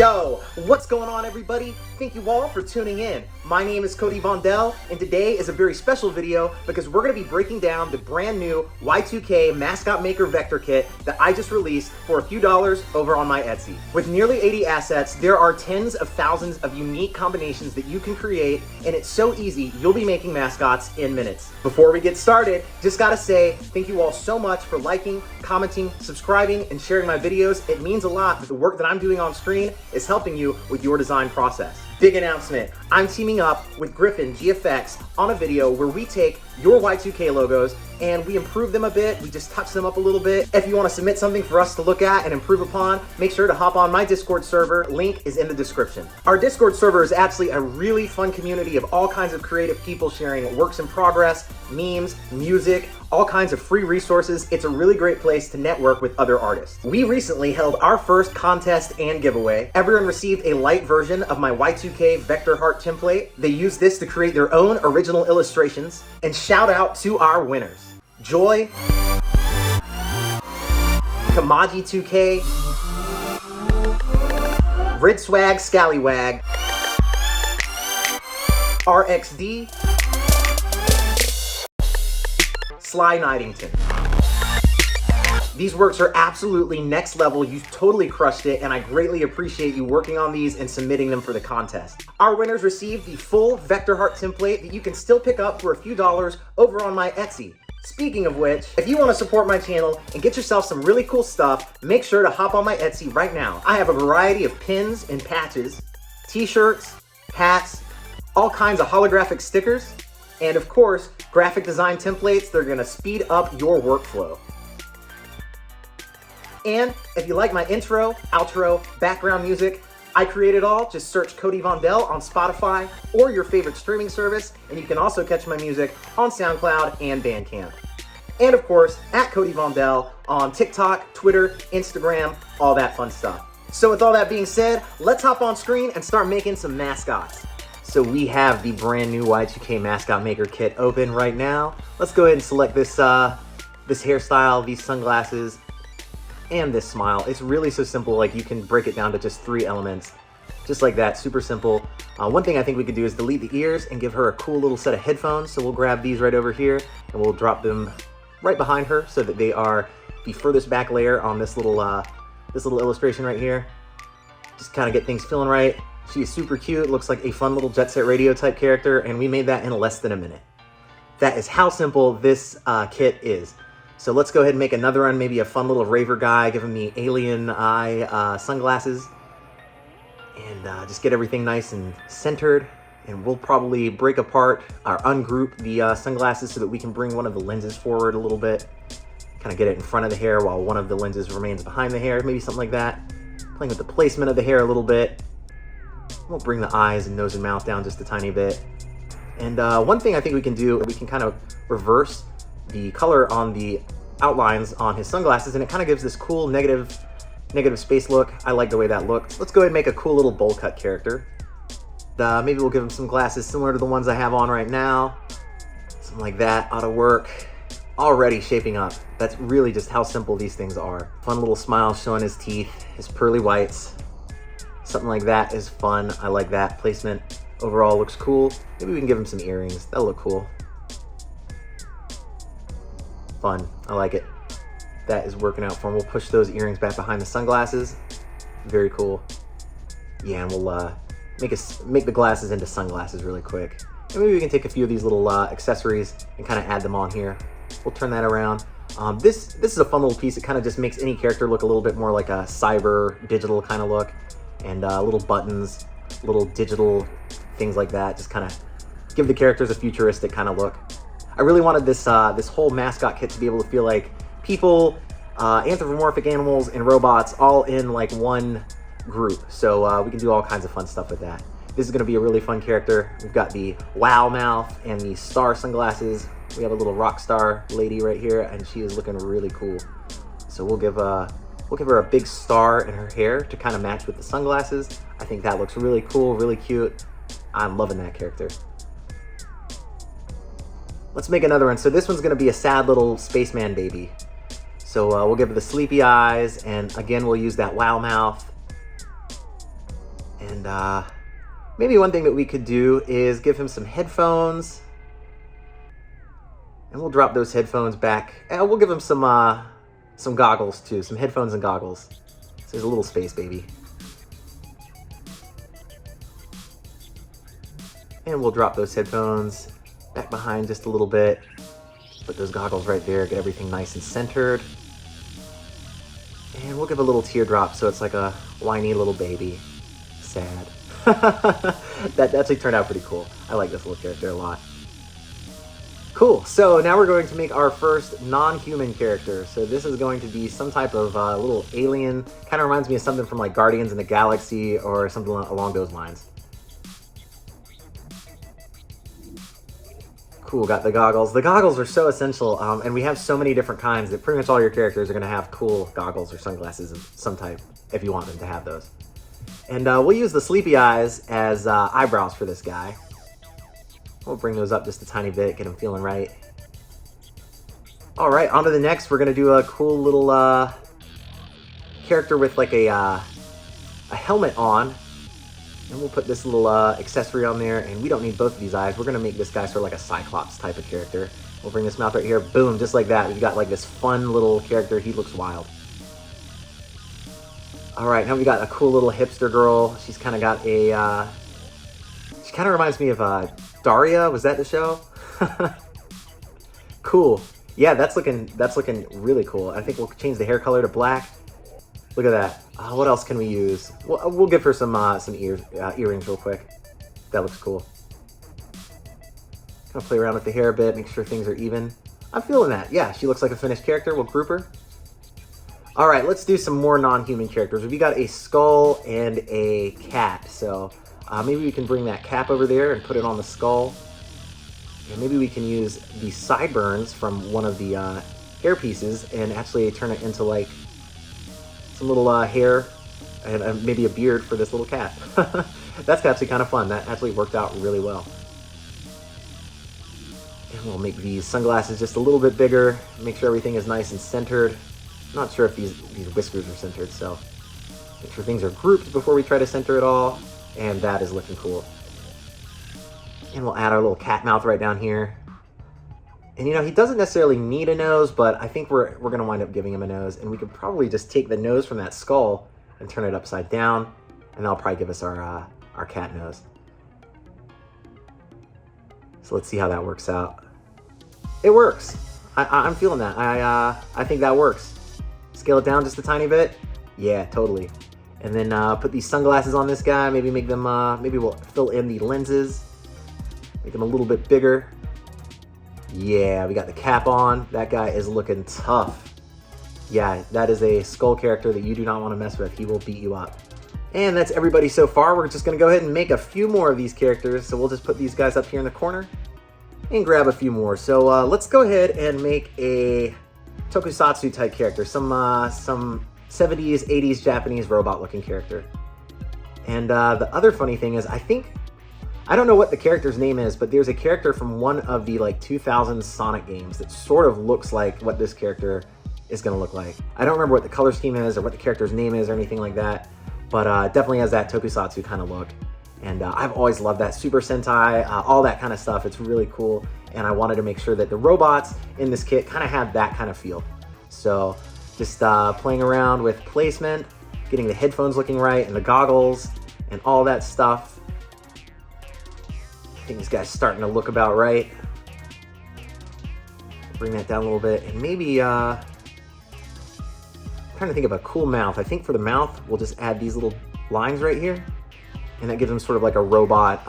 Yo, what's going on everybody? Thank you all for tuning in. My name is Cody Vondell, and today is a very special video because we're going to be breaking down the brand new Y2K Mascot Maker Vector Kit that I just released for a few dollars over on my Etsy. With nearly 80 assets, there are tens of thousands of unique combinations that you can create, and it's so easy, you'll be making mascots in minutes. Before we get started, just gotta say thank you all so much for liking, commenting, subscribing, and sharing my videos. It means a lot that the work that I'm doing on screen is helping you with your design process. Big announcement, I'm teaming up with Griffin GFX on a video where we take your Y2K logos and we improve them a bit, we just touch them up a little bit. If you want to submit something for us to look at and improve upon, make sure to hop on my Discord server, link is in the description. Our Discord server is actually a really fun community of all kinds of creative people sharing works in progress, memes, music, all kinds of free resources. It's a really great place to network with other artists. We recently held our first contest and giveaway. Everyone received a light version of my Y2K Vector Heart template. They used this to create their own original illustrations. And shout out to our winners. Joy, Kamaji 2K, Rid Swag Scallywag, RXD, Sly Knightington. These works are absolutely next level. You totally crushed it, and I greatly appreciate you working on these and submitting them for the contest. Our winners received the full Vector Heart template that you can still pick up for a few dollars over on my Etsy. Speaking of which, if you want to support my channel and get yourself some really cool stuff, make sure to hop on my Etsy right now. I have a variety of pins and patches, t-shirts, hats, all kinds of holographic stickers, and of course, graphic design templates that are gonna speed up your workflow. And if you like my intro, outro, background music, I create it all. Just search Cody Vondell on Spotify or your favorite streaming service, and you can also catch my music on SoundCloud and Bandcamp. And of course, at Cody Vondell on TikTok, Twitter, Instagram, all that fun stuff. So with all that being said, let's hop on screen and start making some mascots. So we have the brand new Y2K Mascot Maker Kit open right now. Let's go ahead and select this, this hairstyle, these sunglasses, and this smile. It's really so simple, like you can break it down to just 3 elements. Just like that, super simple. One thing I think we could do is delete the ears and give her a cool little set of headphones. So we'll grab these right over here and we'll drop them right behind her so that they are the furthest back layer on this little illustration right here. Just kind of get things feeling right. She is super cute, looks like a fun little Jet Set Radio type character, and we made that in less than a minute. That is how simple this kit is. So let's go ahead and make another one, maybe a fun little raver guy, give him the alien eye sunglasses, and just get everything nice and centered. And we'll probably break apart or ungroup the sunglasses so that we can bring one of the lenses forward a little bit, kind of get it in front of the hair while one of the lenses remains behind the hair, maybe something like that. Playing with the placement of the hair a little bit. We'll bring the eyes and nose and mouth down just a tiny bit. And one thing I think we can do, we can kind of reverse the color on the outlines on his sunglasses, and it kind of gives this cool negative space look. I like the way that looks. Let's go ahead and make a cool little bowl cut character. Maybe we'll give him some glasses similar to the ones I have on right now. Something like that ought to work. Already shaping up. That's really just how simple these things are. Fun little smile showing his teeth, his pearly whites. Something like that is fun. I like that placement. Overall looks cool. Maybe we can give him some earrings. That'll look cool. Fun. I like it. That is working out for him. We'll push those earrings back behind the sunglasses. Very cool. Yeah, and we'll make the glasses into sunglasses really quick. And maybe we can take a few of these little accessories and kind of add them on here. We'll turn that around. This is a fun little piece. It kind of just makes any character look a little bit more like a cyber digital kind of look. And little buttons, little digital things like that. Just kind of give the characters a futuristic kind of look. I really wanted this this whole mascot kit to be able to feel like people, anthropomorphic animals, and robots all in like one group. So we can do all kinds of fun stuff with that. This is going to be a really fun character. We've got the wow mouth and the star sunglasses. We have a little rock star lady right here, and she is looking really cool. So we'll give her a big star in her hair to kind of match with the sunglasses. I think that looks really cool, really cute. I'm loving that character. Let's make another one. So this one's gonna be a sad little spaceman baby. So we'll give her the sleepy eyes, and again, we'll use that wow mouth. And maybe one thing that we could do is give him some headphones. And we'll drop those headphones back. And we'll give him some goggles too, some headphones and goggles. So there's a little space, baby. And we'll drop those headphones back behind just a little bit. Put those goggles right there, get everything nice and centered. And we'll give a little teardrop so it's like a whiny little baby. Sad. That actually turned out pretty cool. I like this little character a lot. Cool, so now we're going to make our first non-human character. So this is going to be some type of little alien. Kind of reminds me of something from like Guardians in the Galaxy or something along those lines. Cool, got the goggles. The goggles are so essential, and we have so many different kinds that pretty much all your characters are going to have cool goggles or sunglasses of some type if you want them to have those. And we'll use the sleepy eyes as eyebrows for this guy. We'll bring those up just a tiny bit, get him feeling right. All right, on to the next. We're going to do a cool little character with like a helmet on. And we'll put this little accessory on there, and we don't need both of these eyes. We're going to make this guy sort of like a Cyclops type of character. We'll bring this mouth right here. Boom, just like that. We've got like this fun little character. He looks wild. All right, now we got a cool little hipster girl. She's kind of got a... she kind of reminds me of Daria. Was that the show? Cool. Yeah, that's looking really cool. I think we'll change the hair color to black. Look at that. What else can we use? We'll give her some earrings real quick. That looks cool. Gonna play around with the hair a bit, make sure things are even. I'm feeling that. Yeah, she looks like a finished character. We'll group her. All right, let's do some more non-human characters. We've got a skull and a cat. So maybe we can bring that cap over there and put it on the skull. And maybe we can use the sideburns from one of the hair pieces and actually turn it into like some little hair and maybe a beard for this little cat. That's actually kind of fun. That actually worked out really well. And we'll make these sunglasses just a little bit bigger, make sure everything is nice and centered. I'm not sure if these whiskers are centered, so make sure things are grouped before we try to center it all. And that is looking cool. And we'll add our little cat mouth right down here. And you know, he doesn't necessarily need a nose, but I think we're going to wind up giving him a nose. And we could probably just take the nose from that skull and turn it upside down. And that'll probably give us our cat nose. So let's see how that works out. It works. I'm feeling that. I think that works. Scale it down just a tiny bit. Yeah, totally. And then put these sunglasses on this guy. Maybe make them, maybe we'll fill in the lenses. Make them a little bit bigger. Yeah, we got the cap on. That guy is looking tough. Yeah, that is a skull character that you do not want to mess with. He will beat you up. And that's everybody so far. We're just going to go ahead and make a few more of these characters. So we'll just put these guys up here in the corner and grab a few more. So let's go ahead and make a tokusatsu type character. Some 70s, 80s Japanese robot looking character. And the other funny thing is, I don't know what the character's name is, but there's a character from one of the like 2000s Sonic games that sort of looks like what this character is going to look like. I don't remember what the color scheme is or what the character's name is or anything like that, but definitely has that tokusatsu kind of look. And I've always loved that Super Sentai, all that kind of stuff. It's really cool. And I wanted to make sure that the robots in this kit kind of had that kind of feel. So just playing around with placement, getting the headphones looking right and the goggles and all that stuff. I think this guy's starting to look about right. Bring that down a little bit, and maybe I'm trying to think of a cool mouth. I think for the mouth, we'll just add these little lines right here, and that gives him sort of like a robot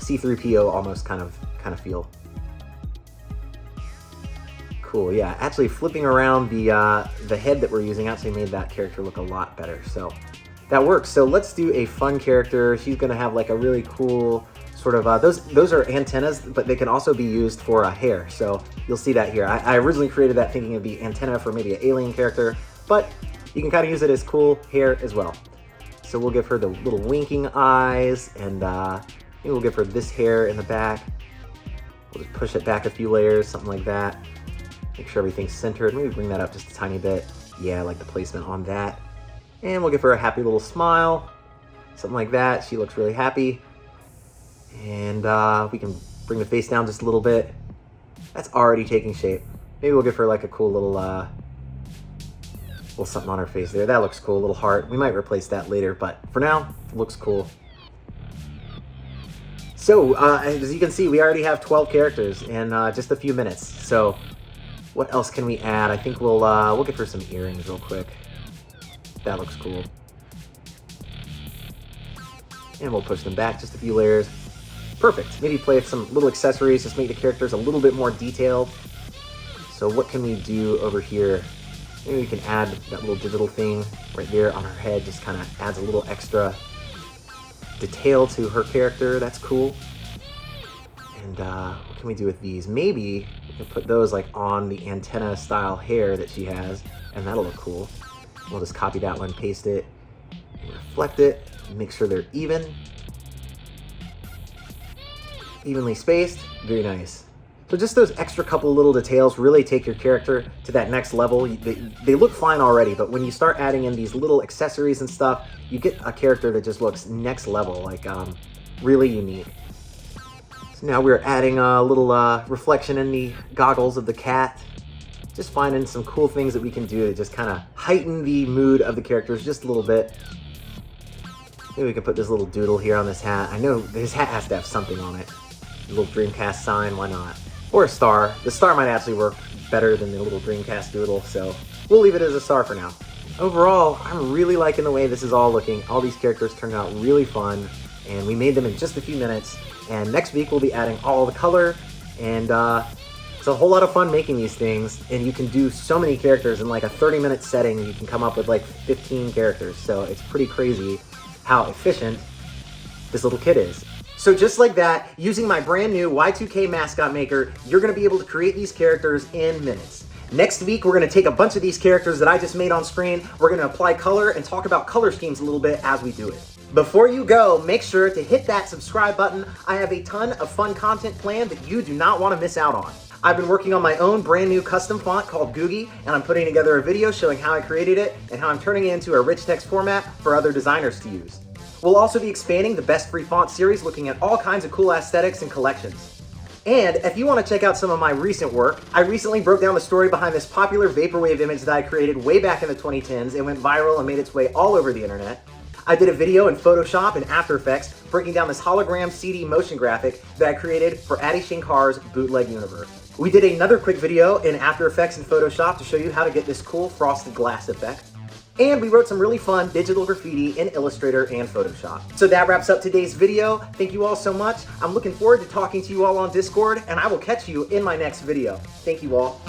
C-3PO almost kind of feel. Cool, yeah. Actually, flipping around the head that we're using actually made that character look a lot better. So that works. So let's do a fun character. She's gonna have like a really cool sort of, those are antennas, but they can also be used for hair. So you'll see that here. I originally created that thinking it'd be antenna for maybe an alien character, but you can kind of use it as cool hair as well. So we'll give her the little winking eyes, and maybe we'll give her this hair in the back. We'll just push it back a few layers, something like that. Make sure everything's centered. Maybe bring that up just a tiny bit. Yeah, I like the placement on that. And we'll give her a happy little smile. something like that. She looks really happy. And we can bring the face down just a little bit. That's already taking shape. Maybe we'll give her like a cool little something on her face there. That looks cool, a little heart. We might replace that later, but for now, it looks cool. So, as you can see, we already have 12 characters in just a few minutes. So, what else can we add? I think we'll give her some earrings real quick. That looks cool. And we'll push them back just a few layers. Perfect. Maybe play with some little accessories, just make the characters a little bit more detailed. So what can we do over here? Maybe we can add that little digital thing right there on her head. Just kind of adds a little extra detail to her character. That's cool. And what can we do with these? Maybe we can put those like on the antenna style hair that she has, and that'll look cool. We'll just copy that one, paste it, and reflect it, and make sure they're evenly spaced. Very nice. So just those extra couple little details really take your character to that next level. They look fine already, but when you start adding in these little accessories and stuff, you get a character that just looks next level, like really unique. So now we're adding a little reflection in the goggles of the cat. Just finding some cool things that we can do to just kind of heighten the mood of the characters just a little bit. Maybe we can put this little doodle here on this hat. I know this hat has to have something on it. A little Dreamcast sign, why not? Or a star. The star might actually work better than the little Dreamcast doodle, so we'll leave it as a star for now. Overall, I'm really liking the way this is all looking. All these characters turned out really fun, and we made them in just a few minutes. And next week we'll be adding all the color, and it's a whole lot of fun making these things, and you can do so many characters in like a 30-minute setting. You can come up with like 15 characters, so it's pretty crazy how efficient this little kit is. So just like that, using my brand new Y2K Mascot Maker, you're gonna be able to create these characters in minutes. Next week, we're gonna take a bunch of these characters that I just made on screen, we're gonna apply color and talk about color schemes a little bit as we do it. Before you go, make sure to hit that subscribe button. I have a ton of fun content planned that you do not wanna miss out on. I've been working on my own brand new custom font called Googie, and I'm putting together a video showing how I created it and how I'm turning it into a rich text format for other designers to use. We'll also be expanding the Best Free Font series, looking at all kinds of cool aesthetics and collections. And if you want to check out some of my recent work, I recently broke down the story behind this popular vaporwave image that I created way back in the 2010s. It went viral and made its way all over the internet. I did a video in Photoshop and After Effects breaking down this hologram CD motion graphic that I created for Adi Shankar's Bootleg Universe. We did another quick video in After Effects and Photoshop to show you how to get this cool frosted glass effect. And we wrote some really fun digital graffiti in Illustrator and Photoshop. So that wraps up today's video. Thank you all so much. I'm looking forward to talking to you all on Discord, and I will catch you in my next video. Thank you all.